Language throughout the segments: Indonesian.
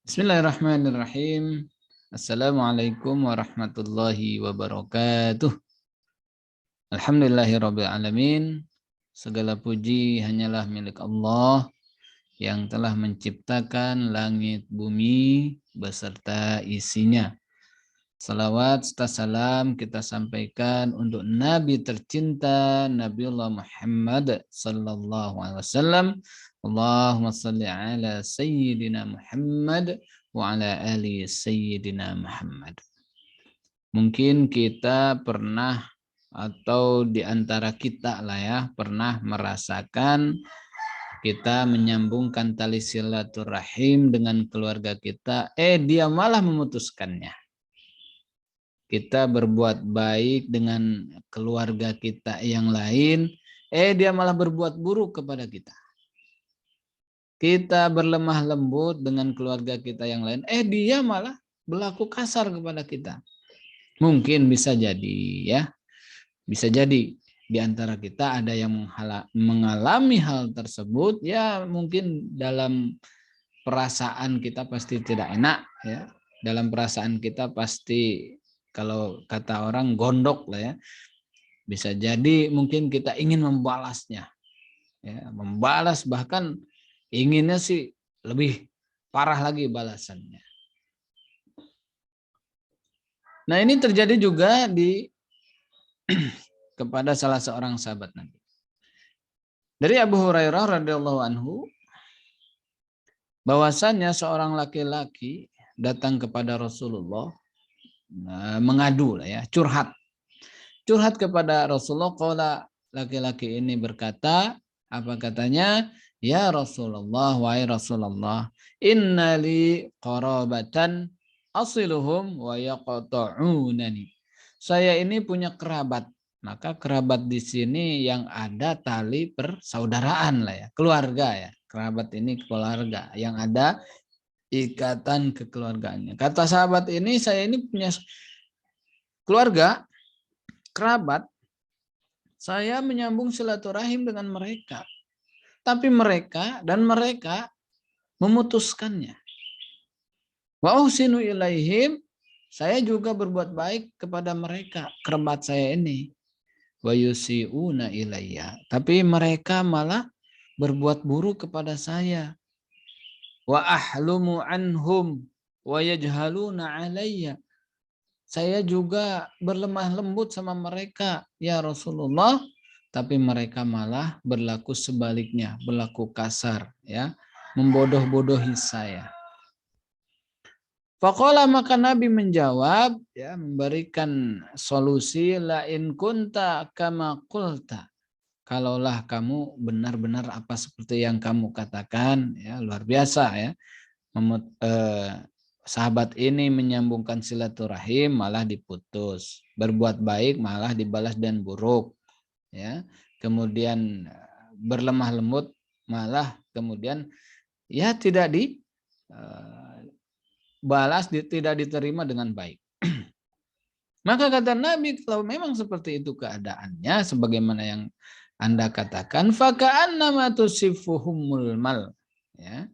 Bismillahirrahmanirrahim. Assalamualaikum warahmatullahi wabarakatuh. Alhamdulillahirabbil alamin. Segala puji hanyalah milik Allah yang telah menciptakan langit bumi beserta isinya. Salawat serta salam kita sampaikan untuk Nabi tercinta Nabiullah Muhammad sallallahu alaihi wasallam. Allahumma salli ala sayyidina Muhammad wa ala ali sayyidina Muhammad. Mungkin kita pernah atau di antara kita lah ya pernah merasakan kita menyambungkan tali silaturahim dengan keluarga kita, dia malah memutuskannya. Kita berbuat baik dengan keluarga kita yang lain, dia malah berbuat buruk kepada kita. Kita berlemah lembut dengan keluarga kita yang lain, dia malah berlaku kasar kepada kita. Mungkin bisa jadi ya, bisa jadi di antara kita ada yang mengalami hal tersebut, ya mungkin dalam perasaan kita pasti tidak enak ya. Dalam perasaan kita pasti kalau kata orang gondok lah ya. Bisa jadi mungkin kita ingin membalasnya. Ya, membalas bahkan inginnya sih lebih parah lagi balasannya. Nah, ini terjadi juga di kepada salah seorang sahabat Nabi. Dari Abu Hurairah radhiyallahu anhu bahwasannya seorang laki-laki datang kepada Rasulullah mengadu lah ya, curhat kepada Rasulullah. Qala, laki-laki ini berkata, apa katanya? Ya Rasulullah, wahai Rasulullah, innali qarabatan asiluhum wa yaqta'unani. Saya ini punya kerabat. Maka kerabat di sini yang ada tali persaudaraan lah ya, keluarga ya. Kerabat ini keluarga yang ada ikatan kekeluargaannya. Kata sahabat ini, saya ini punya keluarga, kerabat, saya menyambung silaturahim dengan mereka. Tapi mereka memutuskannya. Wa uhsinu ilaihim, saya juga berbuat baik kepada mereka, kerabat saya ini. Wa yusiuna ilayya, tapi mereka malah berbuat buruk kepada saya. Wa ahlumu anhum wa yajhaluna alayya, saya juga berlemah lembut sama mereka ya Rasulullah, tapi mereka malah berlaku sebaliknya, berlaku kasar ya, membodoh-bodohi saya. Faqala, maka Nabi menjawab ya, memberikan solusi, la in kunta kama qulta, kalaulah kamu benar-benar apa seperti yang kamu katakan ya, luar biasa ya. Sahabat ini menyambungkan silaturahim malah diputus, berbuat baik malah dibalas dan buruk ya, kemudian berlemah lembut malah kemudian ya tidak dibalas, tidak diterima dengan baik. Maka kata Nabi, kalau memang seperti itu keadaannya sebagaimana yang Anda katakan, faka'annama tusifuhumul mal ya,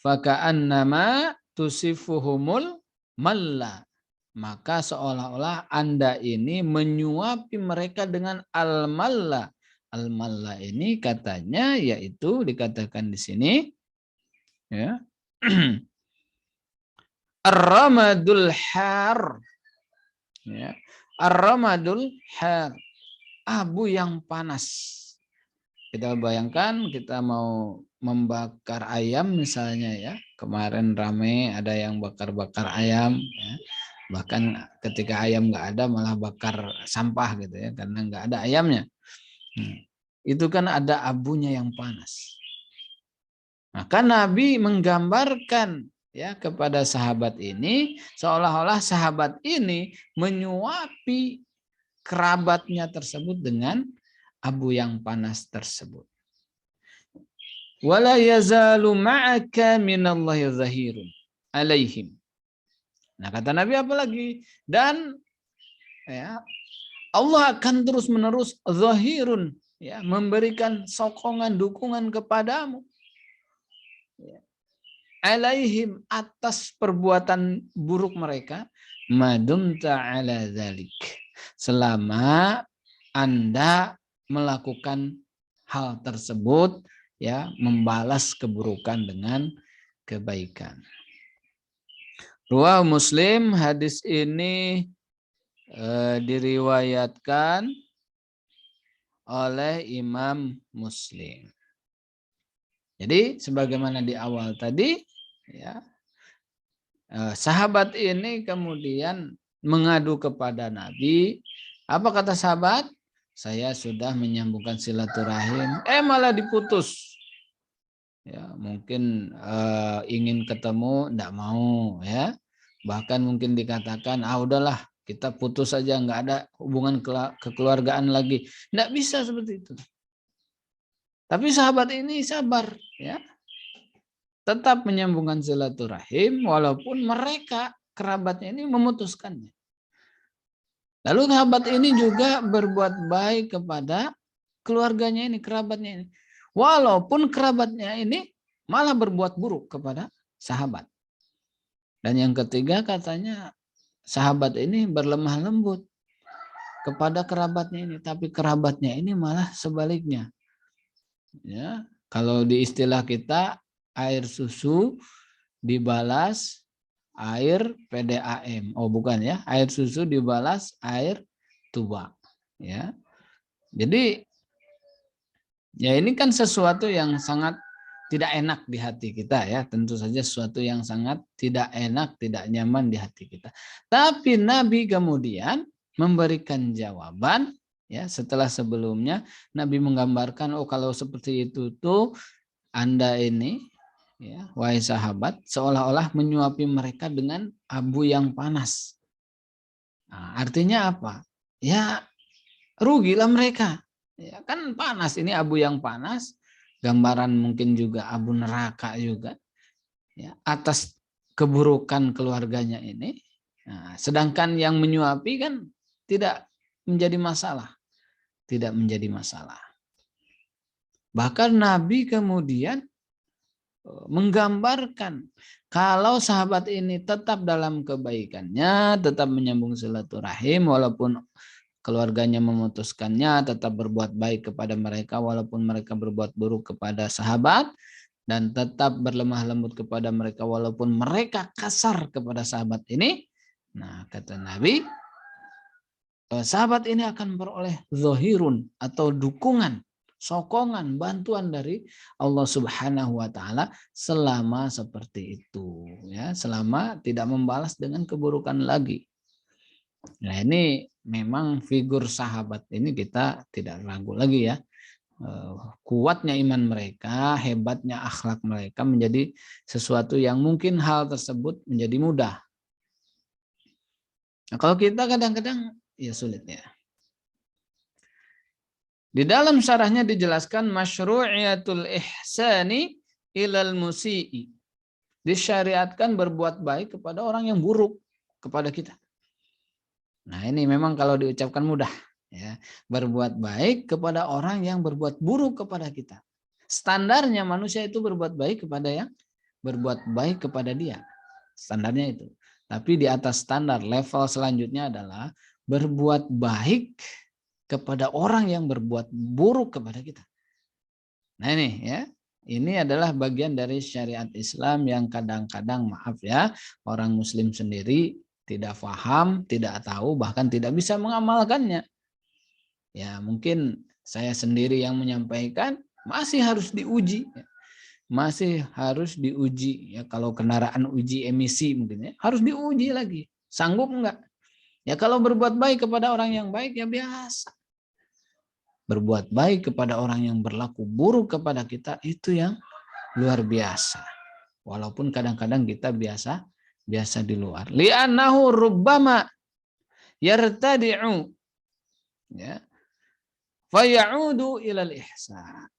faka'annama tusifuhumul malla, maka seolah-olah Anda ini menyuapi mereka dengan al-malla. Al-malla ini katanya yaitu dikatakan di sini ya, ar-ramadul har ya, ar-ramadul har, abu yang panas. Kita bayangkan kita mau membakar ayam misalnya ya, kemarin rame ada yang bakar-bakar ayam ya. Bahkan ketika ayam nggak ada malah bakar sampah gitu ya, karena nggak ada ayamnya. Itu kan ada abunya yang panas. Maka Nabi menggambarkan ya kepada sahabat ini, seolah-olah sahabat ini menyuapi kerabatnya tersebut dengan abu yang panas tersebut. Wala yazalu ma'aka minallahi zahirun alaihim. Nah, kata Nabi apa lagi? Dan ya, Allah akan terus-menerus zahirun ya, memberikan sokongan, dukungan kepadamu. Ya. alaihim atas perbuatan buruk mereka madumta ala dzalik, selama Anda melakukan hal tersebut, ya, membalas keburukan dengan kebaikan. Riwayat Muslim, hadis ini diriwayatkan oleh Imam Muslim. Jadi sebagaimana di awal tadi, ya, sahabat ini kemudian mengadu kepada Nabi. Apa kata sahabat? Saya sudah menyambungkan silaturahim, malah diputus. Ya, mungkin ingin ketemu, enggak mau, ya. Bahkan mungkin dikatakan, udahlah, kita putus saja, nggak ada hubungan kekeluargaan lagi. Nggak bisa seperti itu. Tapi sahabat ini sabar, ya. Tetap menyambungkan silaturahim walaupun mereka kerabatnya ini memutuskannya. Lalu sahabat ini juga berbuat baik kepada keluarganya ini, kerabatnya ini. Walaupun kerabatnya ini malah berbuat buruk kepada sahabat. Dan yang ketiga katanya sahabat ini berlemah lembut kepada kerabatnya ini, tapi kerabatnya ini malah sebaliknya. Ya, kalau di istilah kita, air susu dibalas air PDAM. Oh, bukan ya, air susu dibalas air tuba. Ya. Jadi ya ini kan sesuatu yang sangat tidak enak di hati kita, ya. Tentu saja sesuatu yang sangat tidak enak, tidak nyaman di hati kita. Tapi Nabi kemudian memberikan jawaban, ya, setelah sebelumnya Nabi menggambarkan, kalau seperti itu tuh Anda ini, ya, wahai sahabat, seolah-olah menyuapi mereka dengan abu yang panas. Nah, artinya apa? Ya, rugilah mereka. Ya, kan panas, ini abu yang panas, gambaran mungkin juga abu neraka juga, ya, atas keburukan keluarganya ini. Nah, sedangkan yang menyuapi kan tidak menjadi masalah, tidak menjadi masalah. Bahkan Nabi kemudian menggambarkan kalau sahabat ini tetap dalam kebaikannya, tetap menyambung silaturahim walaupun keluarganya memutuskannya, tetap berbuat baik kepada mereka walaupun mereka berbuat buruk kepada sahabat, dan tetap berlemah lembut kepada mereka walaupun mereka kasar kepada sahabat ini. Nah, kata Nabi, sahabat ini akan beroleh zohirun atau dukungan, sokongan, bantuan dari Allah Subhanahu wa taala selama seperti itu, ya, selama tidak membalas dengan keburukan lagi. Nah, ini memang figur sahabat ini kita tidak ragu lagi, ya. Kuatnya iman mereka, hebatnya akhlak mereka menjadi sesuatu yang mungkin hal tersebut menjadi mudah. Nah, kalau kita kadang-kadang ya sulit, ya. Di dalam syarahnya dijelaskan masyru'iyatul ihsani ilal musii. Disyariatkan berbuat baik kepada orang yang buruk kepada kita. Nah, ini memang kalau diucapkan mudah, ya. Berbuat baik kepada orang yang berbuat buruk kepada kita. Standarnya manusia itu berbuat baik kepada yang berbuat baik kepada dia. Standarnya itu. Tapi di atas standar, level selanjutnya adalah berbuat baik kepada orang yang berbuat buruk kepada kita. Nah, ini, ya. Ini adalah bagian dari syariat Islam yang kadang-kadang, maaf ya, orang muslim sendiri tidak paham, tidak tahu, bahkan tidak bisa mengamalkannya. Ya, mungkin saya sendiri yang menyampaikan masih harus diuji. Masih harus diuji, ya. Kalau kendaraan uji emisi mungkin, ya, harus diuji lagi. Sanggup enggak? Ya, kalau berbuat baik kepada orang yang baik ya biasa. Berbuat baik kepada orang yang berlaku buruk kepada kita itu yang luar biasa. Walaupun kadang-kadang kita biasa di luar. Li'annahu rubbama yartadi'u, ya, fayaudu ilal ihsan.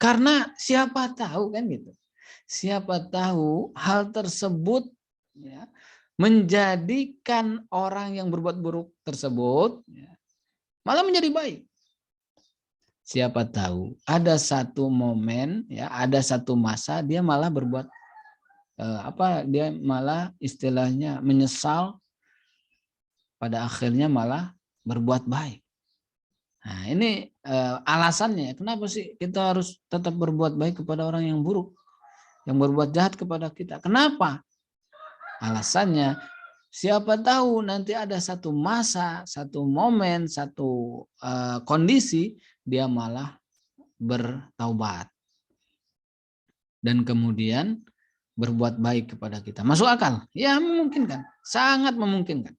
Karena siapa tahu, kan gitu. Siapa tahu hal tersebut, ya, menjadikan orang yang berbuat buruk tersebut, ya, malah menjadi baik. Siapa tahu ada satu momen, ya, ada satu masa dia malah berbuat dia malah istilahnya menyesal, pada akhirnya malah berbuat baik. Nah, ini alasannya kenapa sih kita harus tetap berbuat baik kepada orang yang buruk, yang berbuat jahat kepada kita. Kenapa? Alasannya, siapa tahu nanti ada satu masa, satu momen, satu kondisi dia malah bertaubat dan kemudian berbuat baik kepada kita. Masuk akal? Ya, memungkinkan, sangat memungkinkan.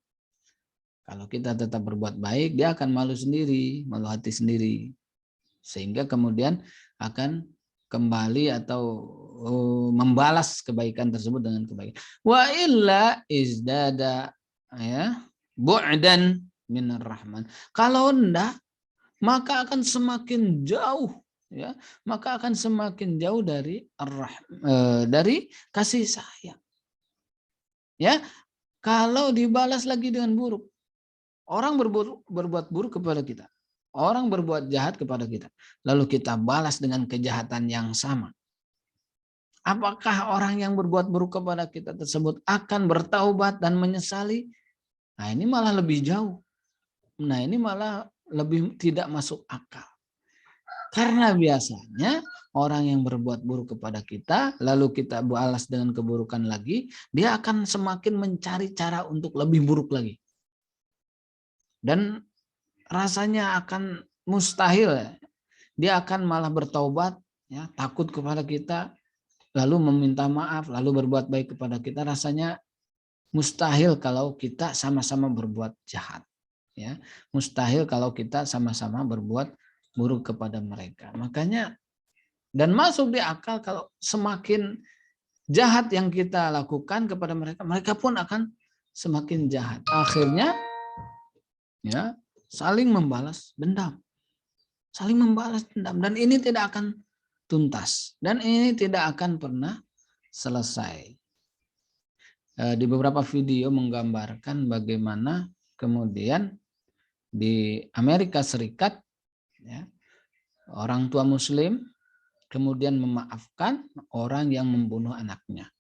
Kalau kita tetap berbuat baik, dia akan malu sendiri, malu hati sendiri. Sehingga kemudian akan kembali atau membalas kebaikan tersebut dengan kebaikan. Wa illa izdada ya bu'dan minar rahman. Kalau enggak, maka akan semakin jauh ya, maka akan semakin jauh dari dari kasih sayang. Ya, kalau dibalas lagi dengan buruk. Orang berbuat buruk kepada kita. Orang berbuat jahat kepada kita. Lalu kita balas dengan kejahatan yang sama. Apakah orang yang berbuat buruk kepada kita tersebut akan bertaubat dan menyesali? Nah, ini malah lebih jauh. Nah, ini malah lebih tidak masuk akal. Karena biasanya orang yang berbuat buruk kepada kita, lalu kita balas dengan keburukan lagi, dia akan semakin mencari cara untuk lebih buruk lagi. Dan rasanya akan mustahil, dia akan malah bertaubat, ya, takut kepada kita, lalu meminta maaf, lalu berbuat baik kepada kita. Rasanya mustahil kalau kita sama-sama berbuat jahat, ya, mustahil kalau kita sama-sama berbuat buruk kepada mereka. Makanya dan masuk di akal kalau semakin jahat yang kita lakukan kepada mereka, mereka pun akan semakin jahat. Akhirnya ya, saling membalas dendam. Saling membalas dendam. Dan ini tidak akan tuntas. Dan ini tidak akan pernah selesai. Di beberapa video menggambarkan bagaimana kemudian di Amerika Serikat, ya, orang tua Muslim kemudian memaafkan orang yang membunuh anaknya.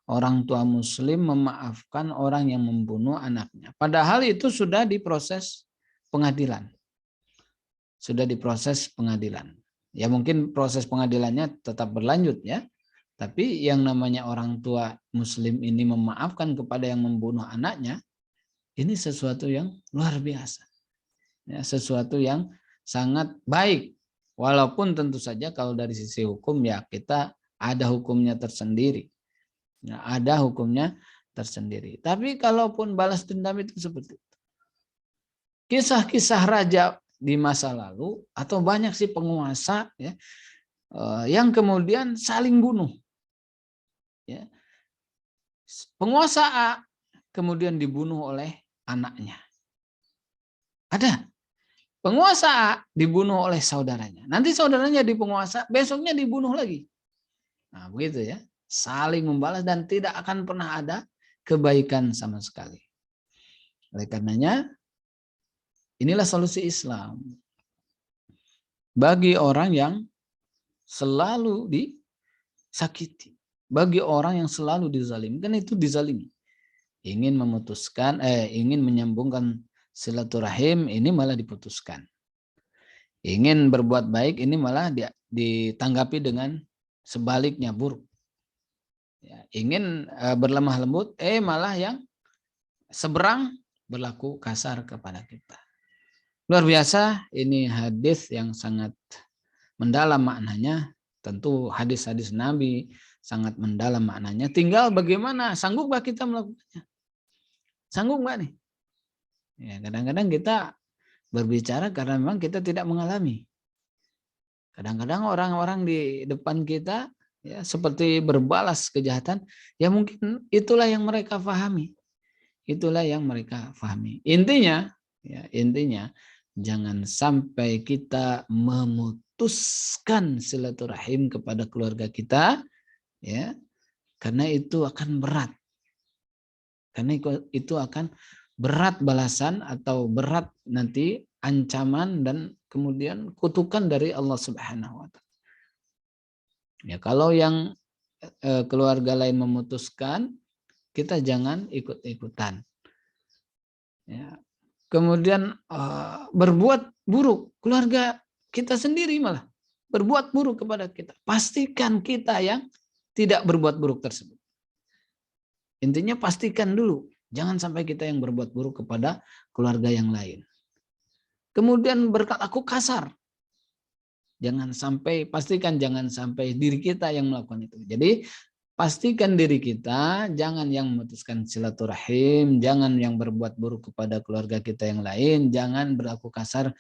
Orang tua Muslim memaafkan orang yang membunuh anaknya. Padahal itu sudah diproses pengadilan. Sudah diproses pengadilan. Ya mungkin proses pengadilannya tetap berlanjut ya. Tapi yang namanya orang tua Muslim ini memaafkan kepada yang membunuh anaknya, ini sesuatu yang luar biasa. Ya, sesuatu yang sangat baik. Walaupun tentu saja kalau dari sisi hukum ya kita ada hukumnya tersendiri. Nah, ada hukumnya tersendiri. Tapi kalaupun balas dendam itu seperti itu. Kisah-kisah raja di masa lalu atau banyak sih penguasa ya yang kemudian saling bunuh. Ya. Penguasa A kemudian dibunuh oleh anaknya. Ada. Penguasa A dibunuh oleh saudaranya. Nanti saudaranya di penguasa, besoknya dibunuh lagi. Nah, begitu ya. Saling membalas dan tidak akan pernah ada kebaikan sama sekali. Oleh karenanya, inilah solusi Islam. Bagi orang yang selalu disakiti. Bagi orang yang selalu dizalimi. Kan itu dizalimi. Ingin memutuskan, ingin menyambungkan silaturahim, ini malah diputuskan. Ingin berbuat baik, ini malah ditanggapi dengan sebaliknya, buruk. Ya, ingin berlemah lembut, malah yang seberang berlaku kasar kepada kita. Luar biasa, ini hadis yang sangat mendalam maknanya. Tentu hadis-hadis Nabi sangat mendalam maknanya. Tinggal bagaimana, sanggup nggak kita melakukannya? Sanggup nggak nih? Ya, kadang-kadang kita berbicara karena memang kita tidak mengalami. Kadang-kadang orang-orang di depan kita ya seperti berbalas kejahatan, ya mungkin itulah yang mereka pahami. Itulah yang mereka pahami. Intinya jangan sampai kita memutuskan silaturahim kepada keluarga kita ya. Karena itu akan berat. Karena itu akan berat balasan atau berat nanti ancaman dan kemudian kutukan dari Allah Subhanahu wa taala. Ya, kalau yang keluarga lain memutuskan, kita jangan ikut-ikutan. Ya. Kemudian berbuat buruk, keluarga kita sendiri malah berbuat buruk kepada kita. Pastikan kita yang tidak berbuat buruk tersebut. Intinya pastikan dulu, jangan sampai kita yang berbuat buruk kepada keluarga yang lain. Kemudian berlaku kasar. Pastikan jangan sampai diri kita yang melakukan itu. Jadi pastikan diri kita, jangan yang memutuskan silaturahim, jangan yang berbuat buruk kepada keluarga kita yang lain, jangan berlaku kasar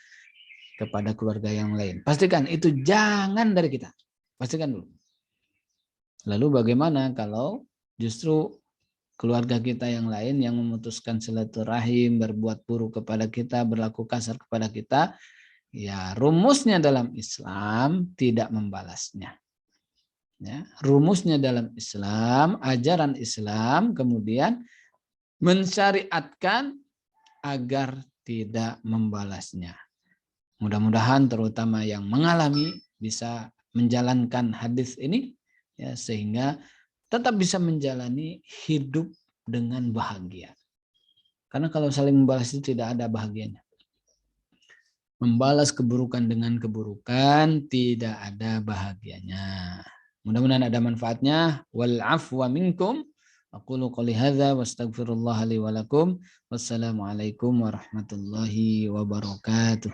kepada keluarga yang lain. Pastikan itu jangan dari kita. Pastikan dulu. Lalu bagaimana kalau justru keluarga kita yang lain yang memutuskan silaturahim, berbuat buruk kepada kita, berlaku kasar kepada kita, ya rumusnya dalam Islam tidak membalasnya. Ya, rumusnya dalam Islam, ajaran Islam kemudian mensyariatkan agar tidak membalasnya. Mudah-mudahan terutama yang mengalami bisa menjalankan hadis ini ya, sehingga tetap bisa menjalani hidup dengan bahagia. Karena kalau saling membalas itu tidak ada bahagianya. Membalas keburukan dengan keburukan tidak ada bahagianya. Mudah-mudahan ada manfaatnya. Wal afwa minkum. Aqulu qouli hadza wastaghfirullah li wa lakum. Wassalamualaikum warahmatullahi wabarakatuh.